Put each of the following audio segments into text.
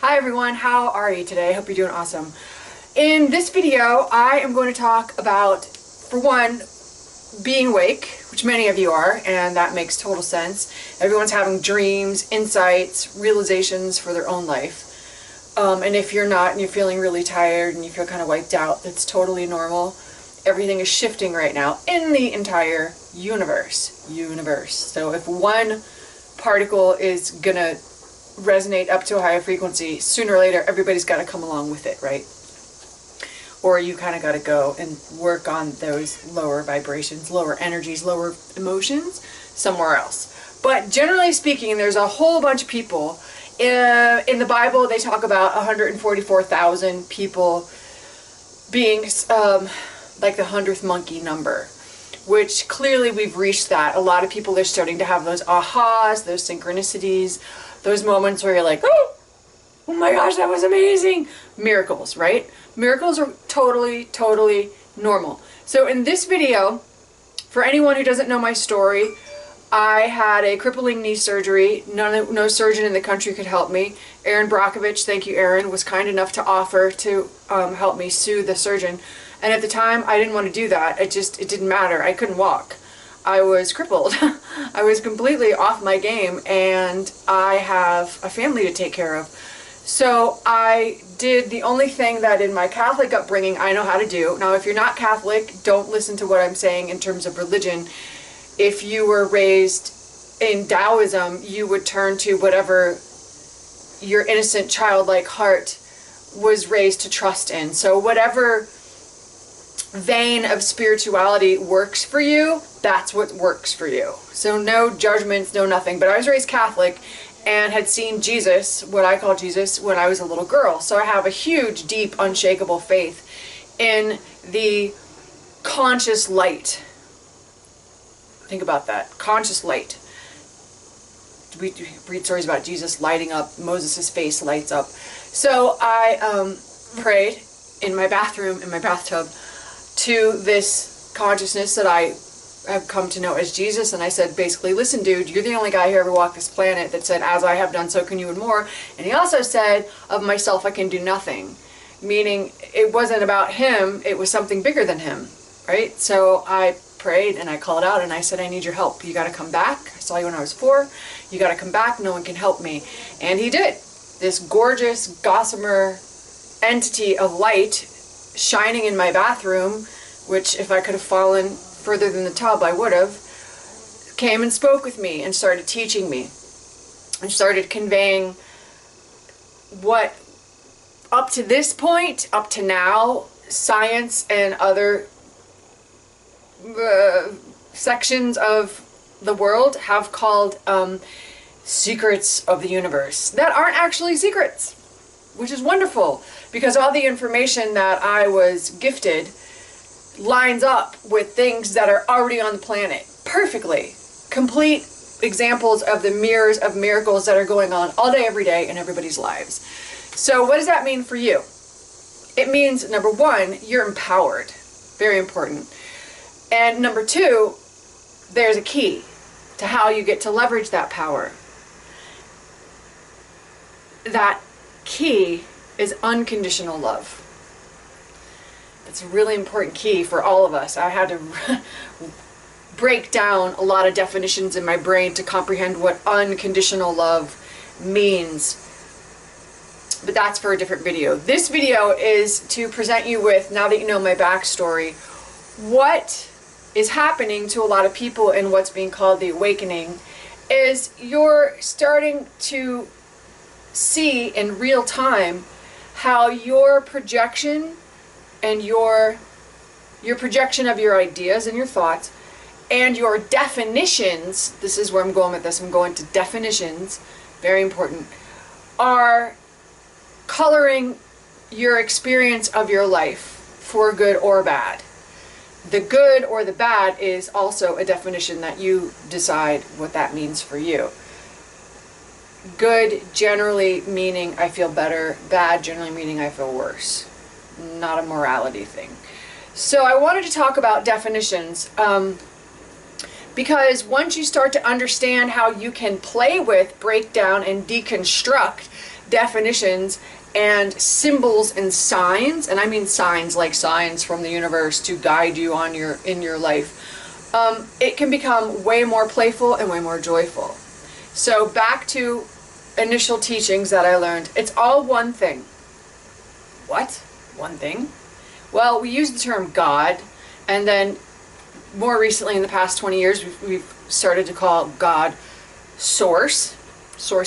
Hi everyone, how are you today? Hope you're doing awesome. In this video, I am going to talk about, for one, being awake, which many of you are, and that makes total sense. Everyone's having dreams, insights, realizations for their own life. And if you're not and you're feeling really tired and you feel kind of wiped out, that's totally normal. Everything is shifting right now in the entire universe. So if one particle is gonna resonate up to a higher frequency, sooner or later everybody's got to come along with it, right? Or you kind of got to go and work on those lower vibrations, lower energies, lower emotions somewhere else. But generally speaking, there's a whole bunch of people in the Bible. They talk about 144,000 people being like the 100th monkey number, which clearly we've reached that. A lot of people are starting to have those ahas, those synchronicities, those moments where you're like, oh my gosh, that was amazing. Miracles, right? Miracles are totally normal. So in this video, for anyone who doesn't know my story, I had a crippling knee surgery. No surgeon in the country could help me. Aaron Brockovich, thank you Aaron, was kind enough to offer to help me sue the surgeon. And at the time, I didn't want to do that. It didn't matter. I couldn't walk. I was crippled. I was completely off my game, and I have a family to take care of. So I did the only thing that in my Catholic upbringing I know how to do. Now, if you're not Catholic, don't listen to what I'm saying in terms of religion. If you were raised in Taoism, you would turn to whatever your innocent childlike heart was raised to trust in. So whatever vein of spirituality works for you, that's what works for you. So no judgments, no nothing. But I was raised Catholic and had seen Jesus, what I call Jesus, when I was a little girl. So I have a huge, deep, unshakable faith in the conscious light. Think about that. Conscious light. We read stories about Jesus lighting up, Moses' face lights up. So I prayed in my bathroom, in my bathtub, to this consciousness that I have come to know as Jesus, and I said, basically, listen dude, you're the only guy who ever walked this planet that said, as I have done, so can you and more. And he also said, of myself I can do nothing. Meaning, it wasn't about him, it was something bigger than him, right? So I prayed and I called out and I said, I need your help. You gotta come back. I saw you when I was 4. You gotta come back. No one can help me. And he did. This gorgeous, gossamer entity of light shining in my bathroom, which if I could have fallen further than the tub, I would have, came and spoke with me and started teaching me and started conveying what, up to this point, up to now, science and other sections of the world have called secrets of the universe that aren't actually secrets, which is wonderful because all the information that I was gifted lines up with things that are already on the planet perfectly. Complete examples of the mirrors of miracles that are going on all day, every day in everybody's lives. So what does that mean for you? It means, number one, you're empowered. Very important. And number two, there's a key to how you get to leverage that power. That key is unconditional love. It's a really important key for all of us. I had to break down a lot of definitions in my brain to comprehend what unconditional love means. But that's for a different video. This video is to present you with, now that you know my backstory, what is happening to a lot of people in what's being called the awakening is you're starting to see in real time how your projection and your projection of your ideas and your thoughts and your definitions, this is where I'm going with this, I'm going to definitions, very important, are coloring your experience of your life for good or bad. The good or the bad is also a definition that you decide what that means for you. Good generally meaning I feel better, bad generally meaning I feel worse. Not a morality thing. So I wanted to talk about definitions because once you start to understand how you can play with, break down, and deconstruct definitions and symbols and signs, and I mean signs like signs from the universe to guide you on in your life, it can become way more playful and way more joyful. So back to initial teachings that I learned, it's all one thing. What? One thing? Well, we use the term God, and then more recently in the past 20 years we've started to call God source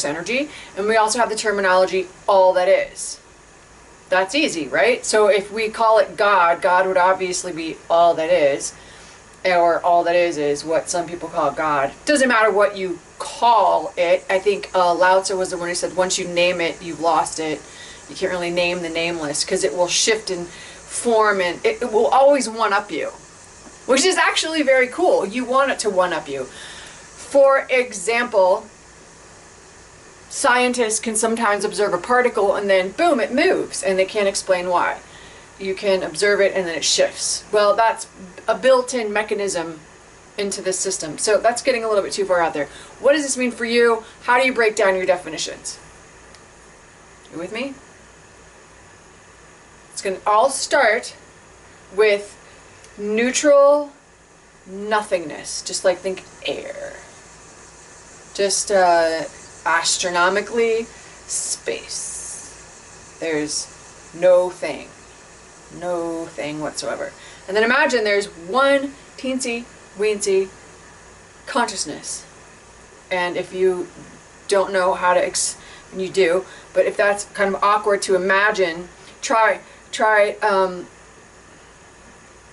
energy, and we also have the terminology all that is. That's easy, right? So if we call it God, God would obviously be all that is, or all that is what some people call God. Doesn't matter what you call it. I think Lao Tzu was the one who said once you name it, you've lost it. You can't really name the nameless, because it will shift in form, and it will always one-up you, which is actually very cool. You want it to one-up you. For example, scientists can sometimes observe a particle and then boom, it moves, and they can't explain why. You can observe it and then it shifts. Well, that's a built-in mechanism into the system. So that's getting a little bit too far out there. What does this mean for you? How do you break down your definitions? You with me? It's going to all start with neutral nothingness, just like think air. Just astronomically space. There's no thing whatsoever. And then imagine there's one teensy weensy consciousness. And if you don't know how to you do, but if that's kind of awkward to imagine, try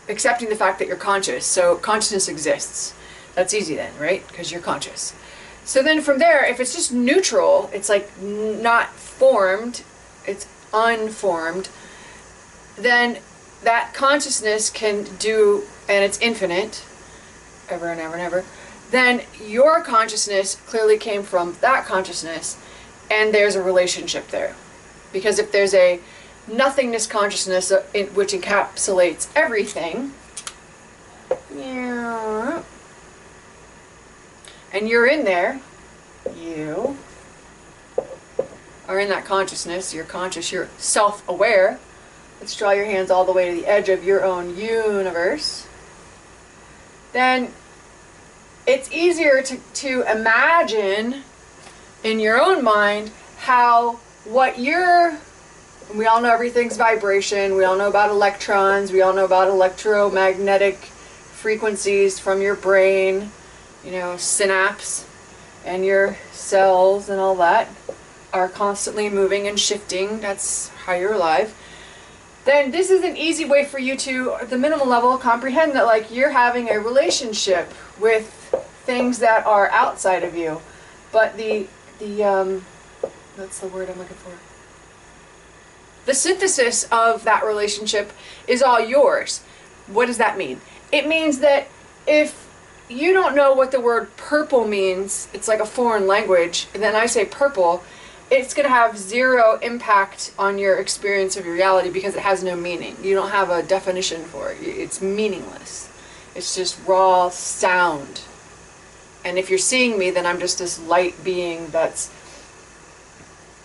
accepting the fact that you're conscious. So consciousness exists. That's easy then, right? Because you're conscious. So then from there, if it's just neutral, it's like not formed, it's unformed, then that consciousness can do, and it's infinite, ever and ever and ever, then your consciousness clearly came from that consciousness, and there's a relationship there. Because if there's a nothingness consciousness which encapsulates everything, and you're in there, you are in that consciousness, you're conscious, you're self-aware. Let's draw your hands all the way to the edge of your own universe. Then it's easier to imagine in your own mind how what you're, we all know everything's vibration, we all know about electrons, we all know about electromagnetic frequencies from your brain, you know, synapse, and your cells and all that are constantly moving and shifting. That's how you're alive. Then this is an easy way for you to, at the minimal level, comprehend that like you're having a relationship with things that are outside of you. But that's the word I'm looking for. The synthesis of that relationship is all yours. What does that mean? It means that if you don't know what the word purple means, it's like a foreign language, and then I say purple, it's going to have zero impact on your experience of your reality because it has no meaning. You don't have a definition for it. It's meaningless. It's just raw sound. And if you're seeing me, then I'm just this light being that's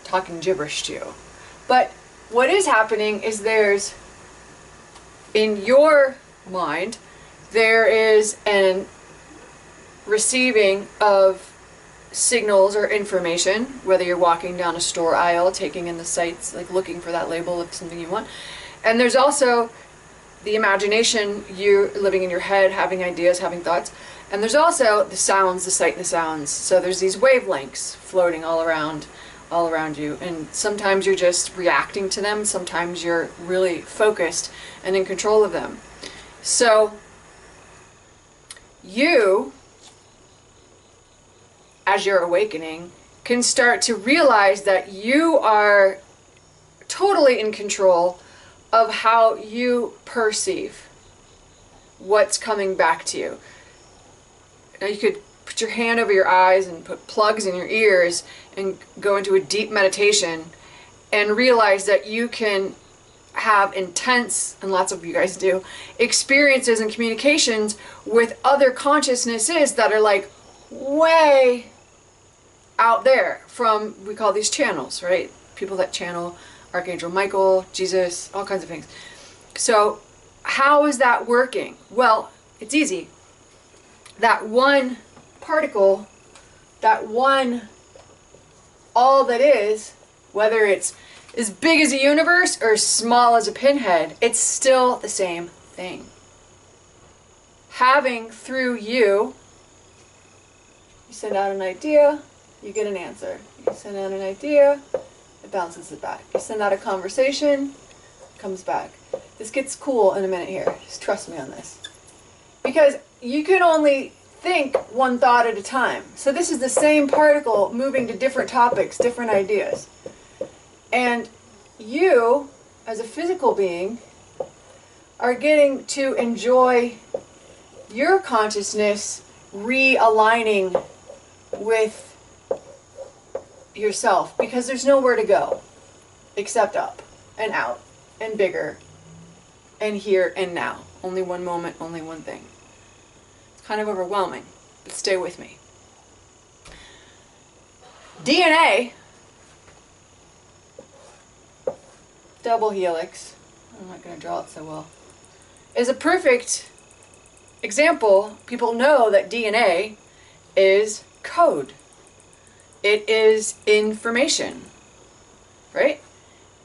talking gibberish to you. But what is happening is there's, in your mind, there is an receiving of signals or information, whether you're walking down a store aisle, taking in the sights, like looking for that label of something you want. And there's also the imagination, you living in your head, having ideas, having thoughts. And there's also the sounds, the sight and the sounds. So there's these wavelengths floating all around you. And sometimes you're just reacting to them. Sometimes you're really focused and in control of them. So you, as you're awakening, can start to realize that you are totally in control of how you perceive what's coming back to you. Now you could put your hand over your eyes and put plugs in your ears and go into a deep meditation and realize that you can have intense, and lots of you guys do, experiences and communications with other consciousnesses that are like way out there from, we call these channels, right? people that channel Archangel Michael, Jesus, all kinds of things. So how is that working? Well, it's easy. That one particle, that one all that is, whether it's as big as a universe or as small as a pinhead, it's still the same thing. Having through you send out an idea, you get an answer. You send out an idea, it bounces it back. You send out a conversation, it comes back. This gets cool in a minute here. Just trust me on this. Because you can only think one thought at a time. So this is the same particle moving to different topics, different ideas. And you, as a physical being, are getting to enjoy your consciousness realigning with yourself, because there's nowhere to go except up and out and bigger and here and now. Only one moment, only one thing. It's kind of overwhelming, but stay with me. DNA, double helix, I'm not going to draw it so well, is a perfect example. People know that DNA is code. It is information, right?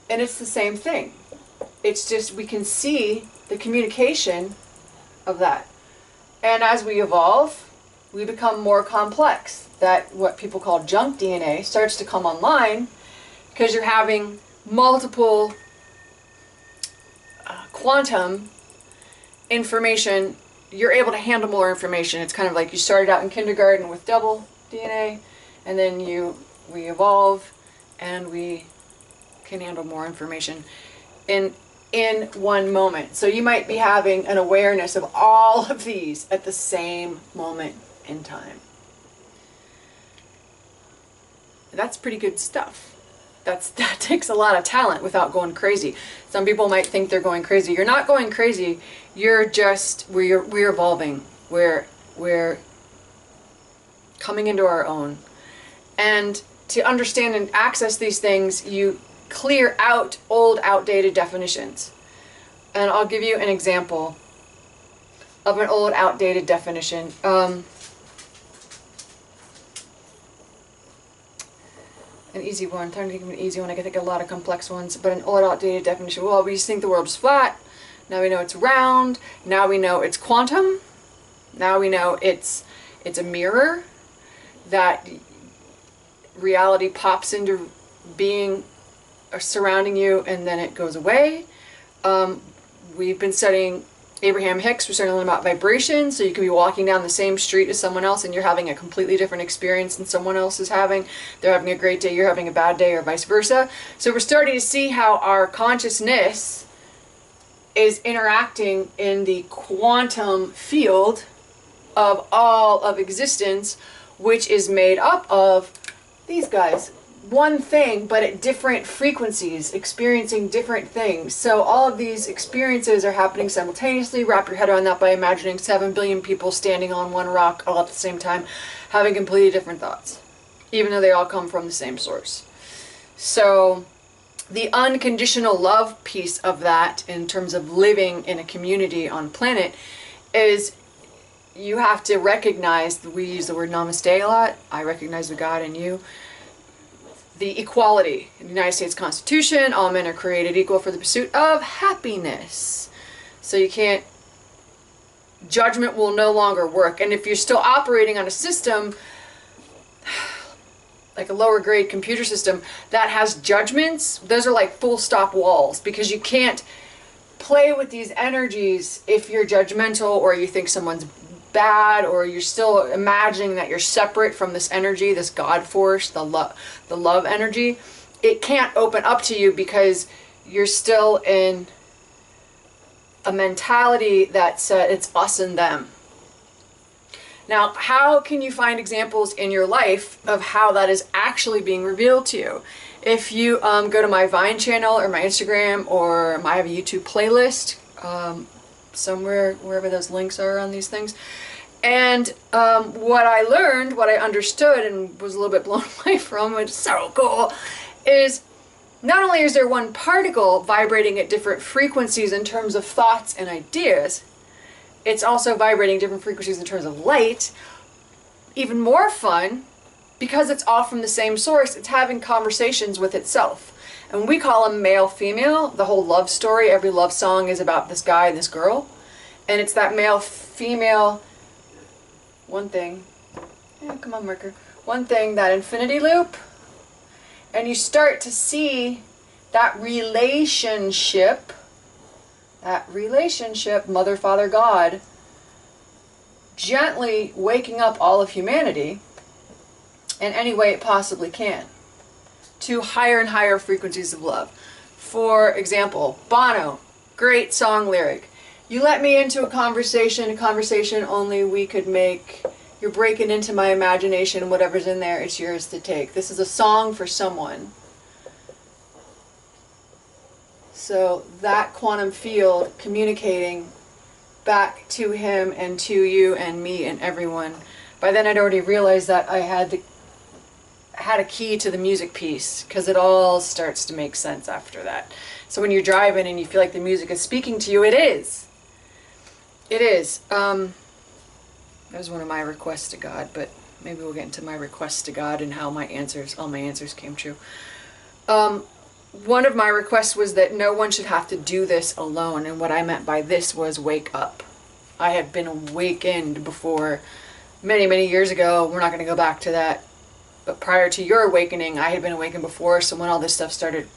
And it's the same thing. It's just we can see the communication of that. And as we evolve, we become more complex. That what people call junk DNA starts to come online because you're having multiple quantum information. You're able to handle more information. It's kind of like you started out in kindergarten with double DNA, and then we evolve and we can handle more information in one moment. So you might be having an awareness of all of these at the same moment in time. That's pretty good stuff. That takes a lot of talent without going crazy. Some people might think they're going crazy. You're not going crazy. You're just, we're evolving. We're coming into our own. And to understand and access these things, you clear out old, outdated definitions. And I'll give you an example of an old, outdated definition. An easy one. I'm trying to think of an easy one. I can think of a lot of complex ones, but an old, outdated definition. Well, we used to think the world was flat. Now we know it's round. Now we know it's quantum. Now we know it's a mirror, that reality pops into being surrounding you and then it goes away. We've been studying Abraham Hicks. We're starting to learn about vibration, so you can be walking down the same street as someone else and you're having a completely different experience than someone else is having. They're having a great day, you're having a bad day, or vice versa. So we're starting to see how our consciousness is interacting in the quantum field of all of existence, which is made up of these guys. One thing, but at different frequencies, experiencing different things. So all of these experiences are happening simultaneously. Wrap your head around that by imagining 7 billion people standing on one rock all at the same time, having completely different thoughts, even though they all come from the same source. So the unconditional love piece of that, in terms of living in a community on planet, is you have to recognize, we use the word namaste a lot, I recognize the God in you, the equality. In the United States Constitution, all men are created equal for the pursuit of happiness. So you can't, judgment will no longer work. And if you're still operating on a system, like a lower grade computer system, that has judgments, those are like full stop walls, because you can't play with these energies if you're judgmental or you think someone's bad, or you're still imagining that you're separate from this energy, this God force, the love energy. It can't open up to you because you're still in a mentality that said it's us and them. Now, how can you find examples in your life of how that is actually being revealed to you? If you go to my Vine channel or my Instagram, or I have a YouTube playlist, somewhere, wherever those links are on these things. And what I learned, what I understood and was a little bit blown away from, which is so cool, is not only is there one particle vibrating at different frequencies in terms of thoughts and ideas, it's also vibrating different frequencies in terms of light. Even more fun, because it's all from the same source, it's having conversations with itself. And we call them male-female. The whole love story, every love song is about this guy and this girl. And it's that male-female, one thing, yeah, come on, marker, one thing, that infinity loop. And you start to see that relationship, Mother, Father, God, gently waking up all of humanity in any way it possibly can to higher and higher frequencies of love. For example, Bono, great song lyric. You let me into a conversation only we could make. You're breaking into my imagination, whatever's in there, it's yours to take. This is a song for someone. So that quantum field communicating back to him and to you and me and everyone. By then I'd already realized that I had a key to the music piece, because it all starts to make sense after that. So when you're driving and you feel like the music is speaking to you, it is. It is. That was one of my requests to God, but maybe we'll get into my requests to God and how all my answers came true. One of my requests was that no one should have to do this alone, and what I meant by this was wake up. I had been awakened before, many, many years ago. We're not going to go back to that. But prior to your awakening, I had been awakened before, so when all this stuff started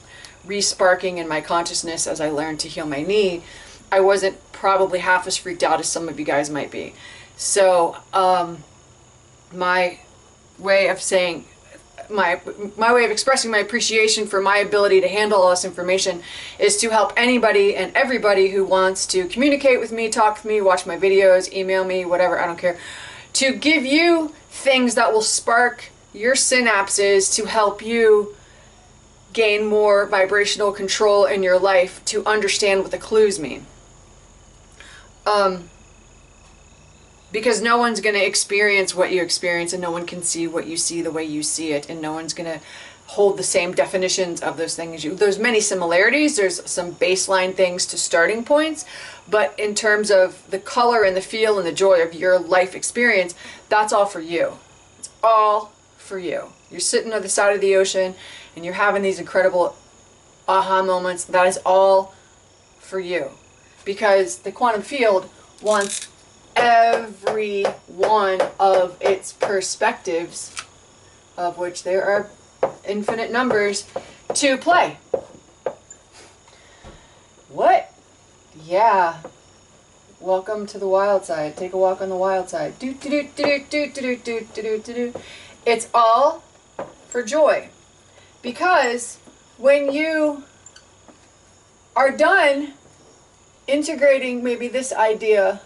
re-sparking in my consciousness as I learned to heal my knee, I wasn't probably half as freaked out as some of you guys might be. So, my way of saying, my way of expressing my appreciation for my ability to handle all this information is to help anybody and everybody who wants to communicate with me, talk with me, watch my videos, email me, whatever, I don't care, to give you things that will spark your synapses to help you gain more vibrational control in your life, to understand what the clues mean. Because no one's going to experience what you experience, and no one can see what you see the way you see it, and no one's going to hold the same definitions of those things as you. There's many similarities, there's some baseline things to starting points, but in terms of the color and the feel and the joy of your life experience, that's all for you. It's all for you. You're sitting on the side of the ocean and you're having these incredible aha moments. That is all for you, because the quantum field wants every one of its perspectives, of which there are infinite numbers, to play. What? Yeah. Welcome to the wild side. Take a walk on the wild side. Do do do do do do do do do do do. It's all for joy. Because when you are done integrating maybe this idea,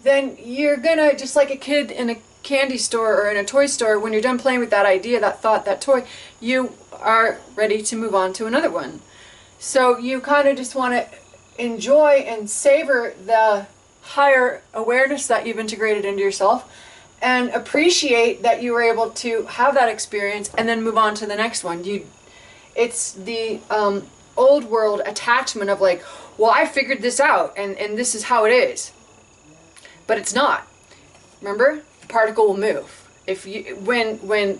then you're gonna, just like a kid in a candy store or in a toy store, when you're done playing with that idea, that thought, that toy, you are ready to move on to another one. So you kind of just want to enjoy and savor the higher awareness that you've integrated into yourself, and appreciate that you were able to have that experience and then move on to the next one. It's the old world attachment of like, well, I figured this out and this is how it is. But it's not. Remember, the particle will move. When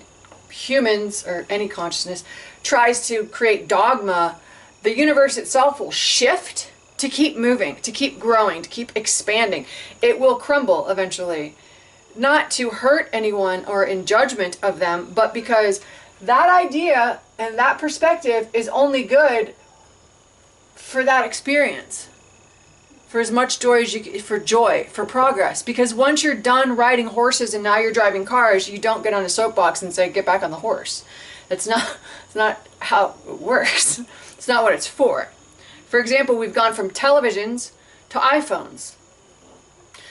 humans, or any consciousness, tries to create dogma, the universe itself will shift to keep moving, to keep growing, to keep expanding. It will crumble eventually. Not to hurt anyone or in judgment of them, but because that idea and that perspective is only good for that experience. For as much joy as you, for joy, for progress. Because once you're done riding horses and now you're driving cars, you don't get on a soapbox and say, get back on the horse. It's not how it works. It's not what it's for. For example, we've gone from televisions to iPhones.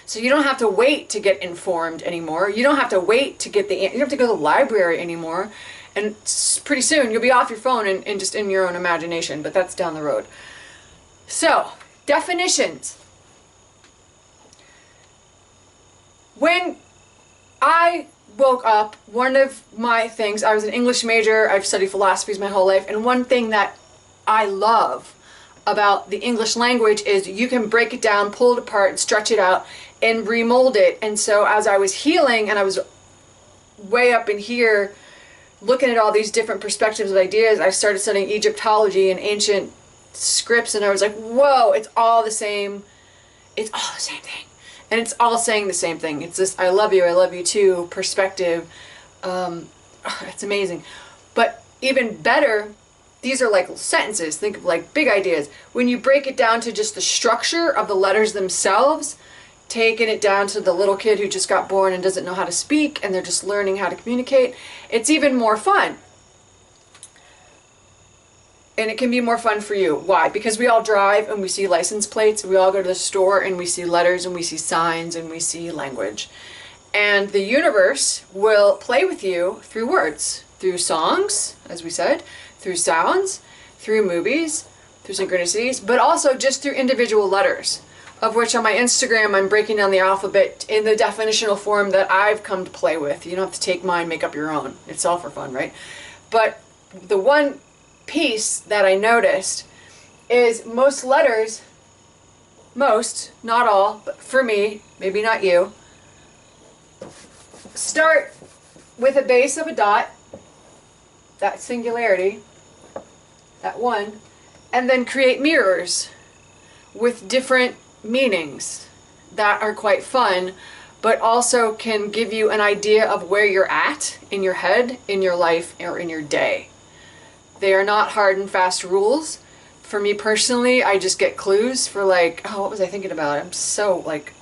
So you don't have to wait to get informed anymore. You don't have to wait to get you don't have to go to the library anymore. And pretty soon you'll be off your phone and just in your own imagination, but that's down the road. So, definitions. When I woke up, one of my things, I was an English major, I've studied philosophies my whole life, and one thing that I love about the English language is you can break it down, pull it apart, and stretch it out, and remold it. And so as I was healing, and I was way up in here, looking at all these different perspectives of ideas, I started studying Egyptology and ancient scripts, and I was like, whoa, it's all the same. It's all the same thing. And it's all saying the same thing. It's this I love you too perspective. It's amazing. But even better, these are like sentences. Think of like big ideas. When you break it down to just the structure of the letters themselves, taking it down to the little kid who just got born and doesn't know how to speak and they're just learning how to communicate, it's even more fun. And it can be more fun for you. Why? Because we all drive and we see license plates. We all go to the store and we see letters and we see signs and we see language. And the universe will play with you through words, through songs, as we said, through sounds, through movies, through synchronicities, but also just through individual letters, of which on my Instagram I'm breaking down the alphabet in the definitional form that I've come to play with. You don't have to take mine, make up your own. It's all for fun, right? But the one piece that I noticed is most letters, most, not all, but for me, maybe not you, start with a base of a dot, that singularity, that one, and then create mirrors with different meanings that are quite fun, but also can give you an idea of where you're at in your head, in your life, or in your day. They are not hard and fast rules. For me personally, I just get clues for like, oh, what was I thinking about? I'm so like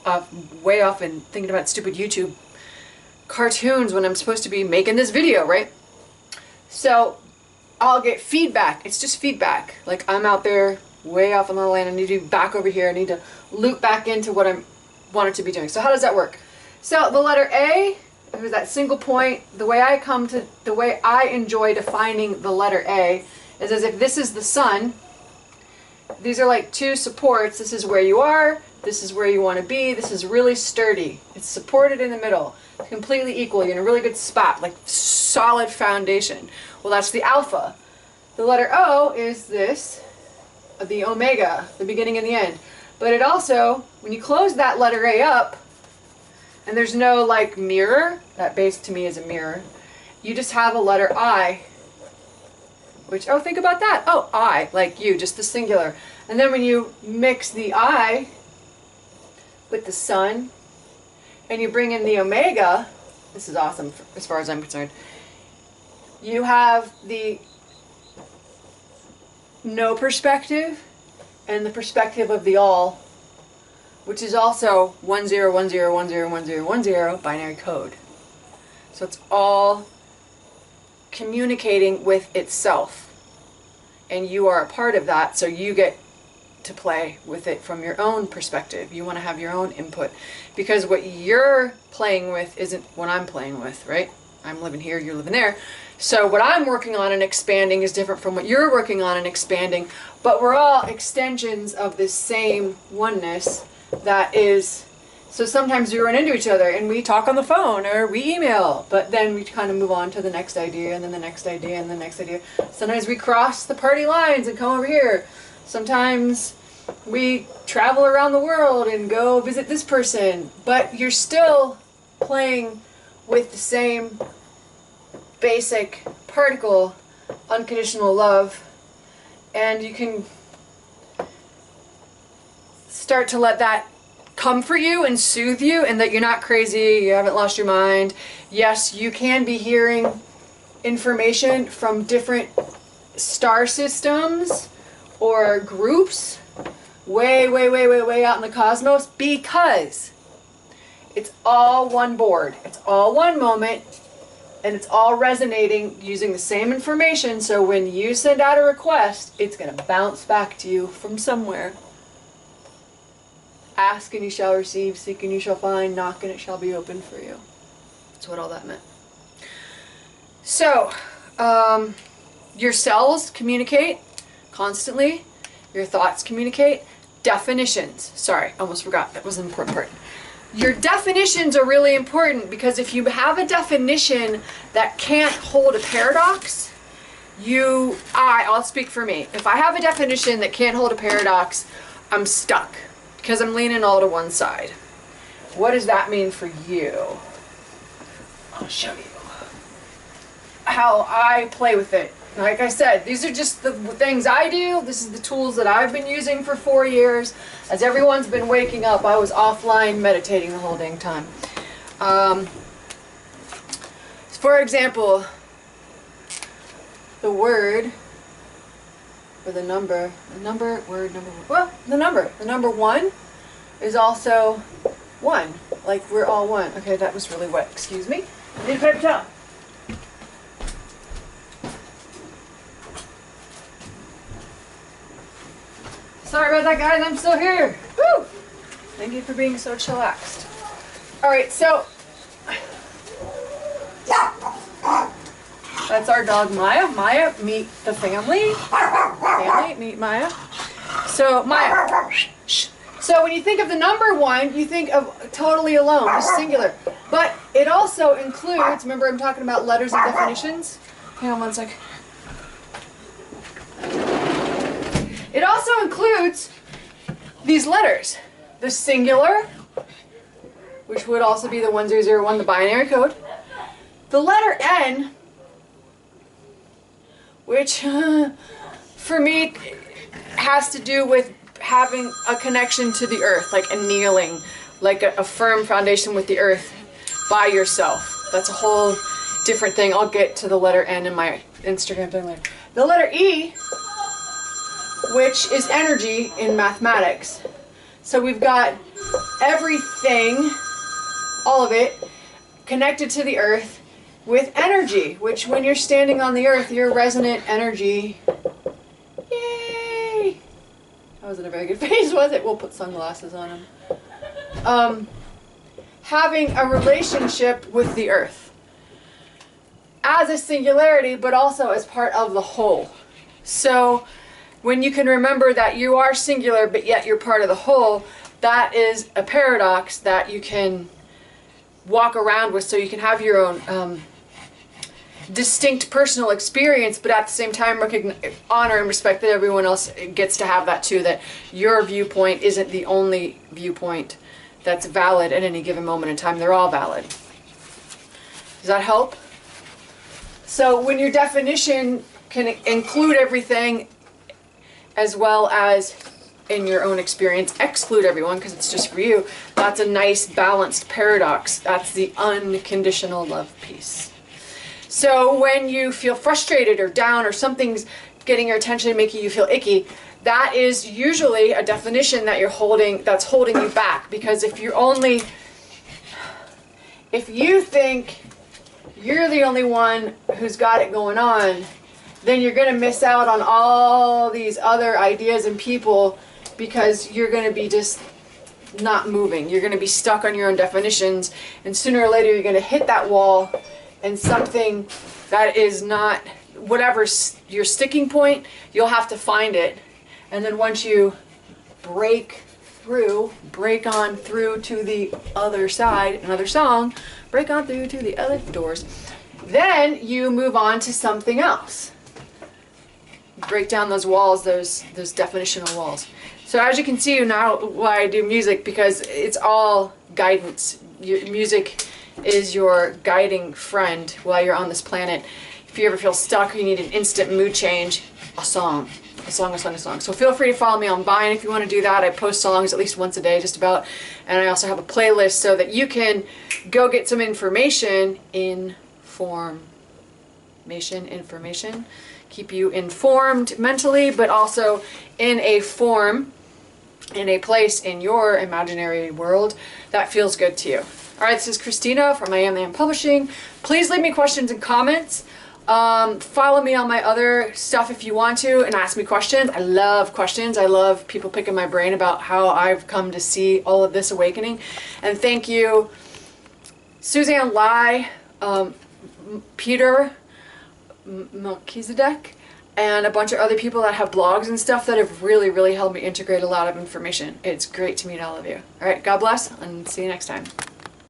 way off and thinking about stupid YouTube cartoons when I'm supposed to be making this video, right? So I'll get feedback. It's just feedback. Like I'm out there way off on the land. I need to be back over here. I need to loop back into what I wanted to be doing. So how does that work? So the letter A, it was that single point. The way I enjoy defining the letter A is as if this is the sun. These are like two supports. This is where you are. This is where you want to be. This is really sturdy. It's supported in the middle. It's completely equal. You're in a really good spot, like solid foundation. Well, that's the alpha. The letter O is this, the omega, the beginning and the end. But it also, when you close that letter A up, and there's no like mirror, that base to me is a mirror, you just have a letter I, which, oh, think about that. Oh, I, like you, just the singular. And then when you mix the I with the sun, and you bring in the omega, this is awesome as far as I'm concerned, you have the no perspective and the perspective of the all, which is also 1010101010 binary code. So it's all communicating with itself, and you are a part of that, so you get to play with it from your own perspective. You want to have your own input, because what you're playing with isn't what I'm playing with, right? I'm living here, you're living there. So what I'm working on and expanding is different from what you're working on and expanding, but we're all extensions of this same oneness that is. So sometimes we run into each other and we talk on the phone or we email, but then we kind of move on to the next idea and then the next idea and the next idea. Sometimes we cross the party lines and come over here. Sometimes we travel around the world and go visit this person, but you're still playing with the same basic particle, unconditional love, and you can start to let that comfort you and soothe you, and that you're not crazy, you haven't lost your mind. Yes, you can be hearing information from different star systems or groups way out in the cosmos, because it's all one board, it's all one moment, and it's all resonating using the same information. So when you send out a request, it's going to bounce back to you from somewhere. Ask and you shall receive, seek and you shall find, knock and it shall be opened for you. That's what all that meant. So, your cells communicate constantly. Your thoughts communicate. Definitions. Sorry, almost forgot. That was an important part. your definitions are really important, because if you have a definition that can't hold a paradox, I'll speak for me. If I have a definition that can't hold a paradox, I'm stuck because I'm leaning all to one side. What does that mean for you? I'll show you how I play with it. Like I said, these are just the things I do. This is the tools that I've been using for 4 years. As everyone's been waking up, I was offline meditating the whole dang time. For example, the word, or the number, the number 1 is also 1. Like, we're all one. Okay, that was really wet. Excuse me. I need a paper towel. Sorry about that, guys. I'm still here. Woo! Thank you for being so chillaxed. Alright, so that's our dog Maya. Maya, meet the family. Meet Maya. So, Maya. So when you think of the number 1, you think of totally alone, just singular. But it also includes, remember I'm talking about letters and definitions? Hang on one sec. It also includes these letters. The singular, which would also be the 1001, the binary code. The letter N, which for me has to do with having a connection to the earth, like a kneeling, like a firm foundation with the earth by yourself. That's a whole different thing. I'll get to the letter N in my Instagram thing later. The letter E, which is energy in mathematics. So we've got everything, all of it, connected to the earth with energy, which when you're standing on the earth, your resonant energy, yay! That wasn't a very good face, was it? We'll put sunglasses on him. Having a relationship with the earth as a singularity, but also as part of the whole. So when you can remember that you are singular, but yet you're part of the whole, that is a paradox that you can walk around with, so you can have your own distinct personal experience, but at the same time honor and respect that everyone else gets to have that too, that your viewpoint isn't the only viewpoint that's valid at any given moment in time. They're all valid. Does that help? So when your definition can include everything, as well as in your own experience exclude everyone because it's just for you, that's a nice balanced paradox. That's the unconditional love piece. So when you feel frustrated or down, or something's getting your attention and making you feel icky, that is usually a definition that you're holding, that's holding you back. Because if you think you're the only one who's got it going on, then you're going to miss out on all these other ideas and people, because you're going to be just not moving. You're going to be stuck on your own definitions, and sooner or later you're going to hit that wall, and something that is not, whatever your sticking point, you'll have to find it. And then once you break on through to the other side, another song, break on through to the other doors, then you move on to something else. Break down those walls, those definitional walls. So as you can see now why I do music, because it's all guidance. Music is your guiding friend while you're on this planet. If you ever feel stuck or you need an instant mood change, a song. So feel free to follow me on Vine if you want to do that. I post songs at least once a day, just about. And I also have a playlist so that you can go get some information, keep you informed mentally, but also in a form, in a place in your imaginary world that feels good to you. Alright, this is Christina from I Am the Am Publishing. Please leave me questions and comments. Follow me on my other stuff if you want to, and ask me questions. I love questions. I love people picking my brain about how I've come to see all of this awakening. And thank you, Suzanne Lai, Peter Melchizedek, and a bunch of other people that have blogs and stuff that have really helped me integrate a lot of information. It's great to meet all of you. All right, God bless, and see you next time.